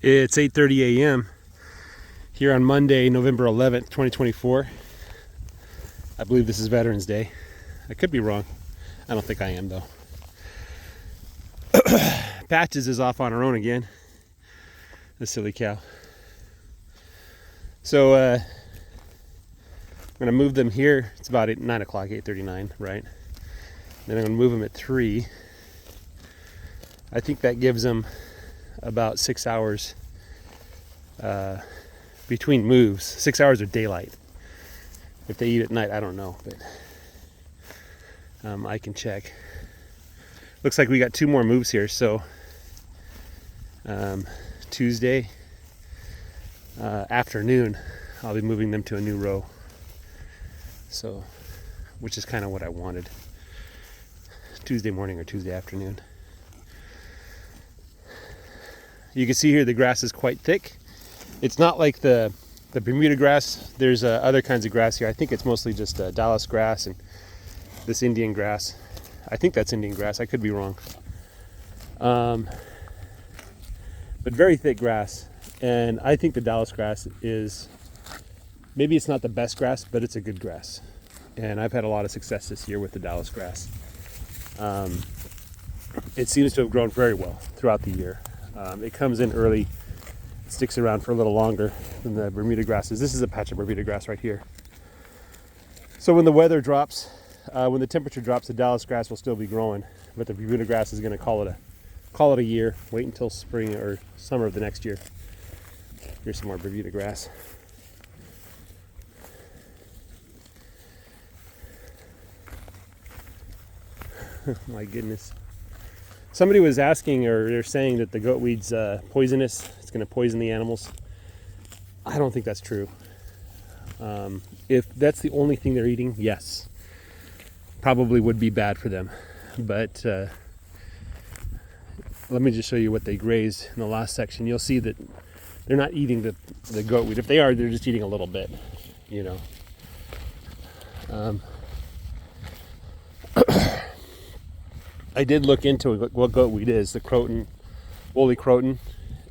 It's 8:30 a.m. here on Monday, November 11th, 2024. I believe this is Veterans Day. I could be wrong. I don't think I am, though. Patches is off on her own again. The silly cow. So I'm going to move them here. It's about 9 o'clock, 8:39, right? Then I'm going to move them at 3. I think that gives them about 6 hours between moves. 6 hours of daylight. If they eat at night, I don't know, but I can check. Looks like we got 2 more moves here, so Tuesday afternoon I'll be moving them to a new row, so which is kind of what I wanted. Tuesday morning or Tuesday afternoon. You can see here the grass is quite thick. It's not like the Bermuda grass. There's other kinds of grass here. I think it's mostly just Dallisgrass and this Indian grass. I think that's Indian grass. I could be wrong. But very thick grass. And I think the Dallisgrass is, maybe it's not the best grass, but it's a good grass. And I've had a lot of success this year with the Dallisgrass. It seems to have grown very well throughout the year. It comes in early, sticks around for a little longer than the Bermuda grasses. This is a patch of Bermuda grass right here. So when the weather drops, when the temperature drops, the Dallisgrass will still be growing, but the Bermuda grass is going to call it a year. Wait until spring or summer of the next year. Here's some more Bermuda grass. My goodness. Somebody was asking, or they're saying that the goatweed's poisonous. It's going to poison the animals. I don't think that's true. If that's the only thing they're eating, yes. Probably would be bad for them. But let me just show you what they grazed in the last section. You'll see that they're not eating the goatweed. If they are, they're just eating a little bit, you know. I did look into what goatweed is. The croton, woolly croton,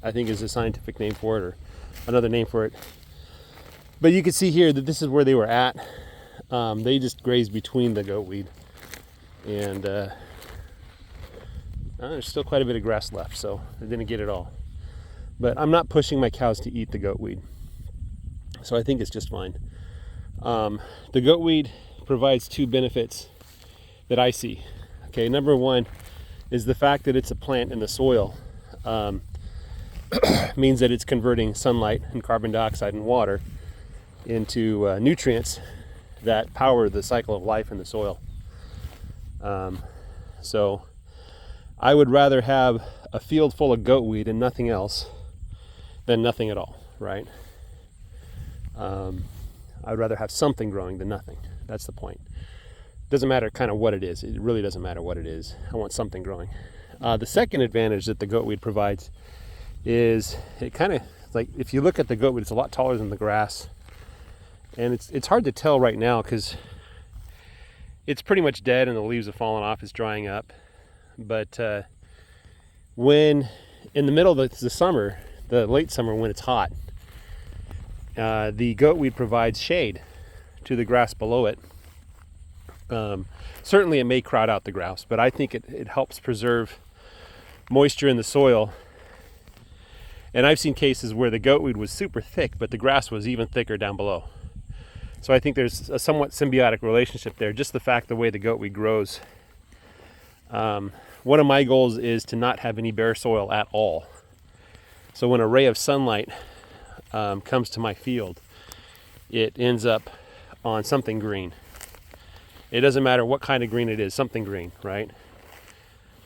I think is a scientific name for it, or another name for it. But you can see here that this is where they were at. They just grazed between the goatweed. And there's still quite a bit of grass left, so they didn't get it all. But I'm not pushing my cows to eat the goatweed. So I think it's just fine. The goatweed provides 2 benefits that I see. Okay, number 1 is the fact that it's a plant in the soil. Means that it's converting sunlight and carbon dioxide and water into nutrients that power the cycle of life in the soil. So I would rather have a field full of goatweed and nothing else than nothing at all, right? I'd rather have something growing than nothing. That's the point. Doesn't matter kind of what it is. It really doesn't matter what it is. I want something growing. The second advantage that the goatweed provides is it kind of, like, if you look at the goatweed, it's a lot taller than the grass. And it's hard to tell right now because it's pretty much dead and the leaves have fallen off. It's drying up. But when in the middle of the summer, the late summer when it's hot, the goatweed provides shade to the grass below it. Certainly it may crowd out the grouse, but I think it helps preserve moisture in the soil. And I've seen cases where the goatweed was super thick, but the grass was even thicker down below. So I think there's a somewhat symbiotic relationship there, just the fact the way the goatweed grows. One of my goals is to not have any bare soil at all. So when a ray of sunlight comes to my field, it ends up on something green. It doesn't matter what kind of green it is, something green, right?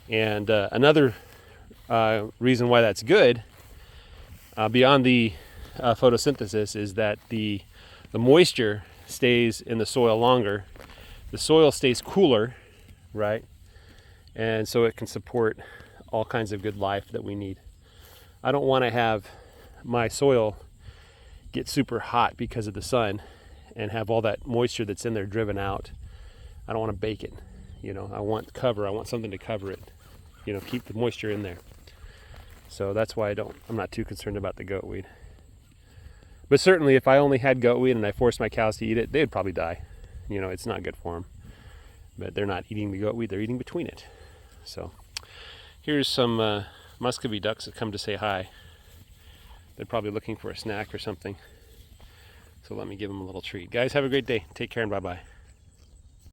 And another reason why that's good, beyond the photosynthesis, is that the moisture stays in the soil longer. The soil stays cooler, right? And so it can support all kinds of good life that we need. I don't want to have my soil get super hot because of the sun and have all that moisture that's in there driven out. I don't want to bake it. You know, I want cover. I want something to cover it. You know, keep the moisture in there. So that's why I'm not too concerned about the goatweed. But certainly if I only had goatweed and I forced my cows to eat it, they'd probably die. You know, it's not good for them. But they're not eating the goatweed, they're eating between it. So here's some Muscovy ducks that come to say hi. They're probably looking for a snack or something. So let me give them a little treat. Guys, have a great day. Take care and bye-bye.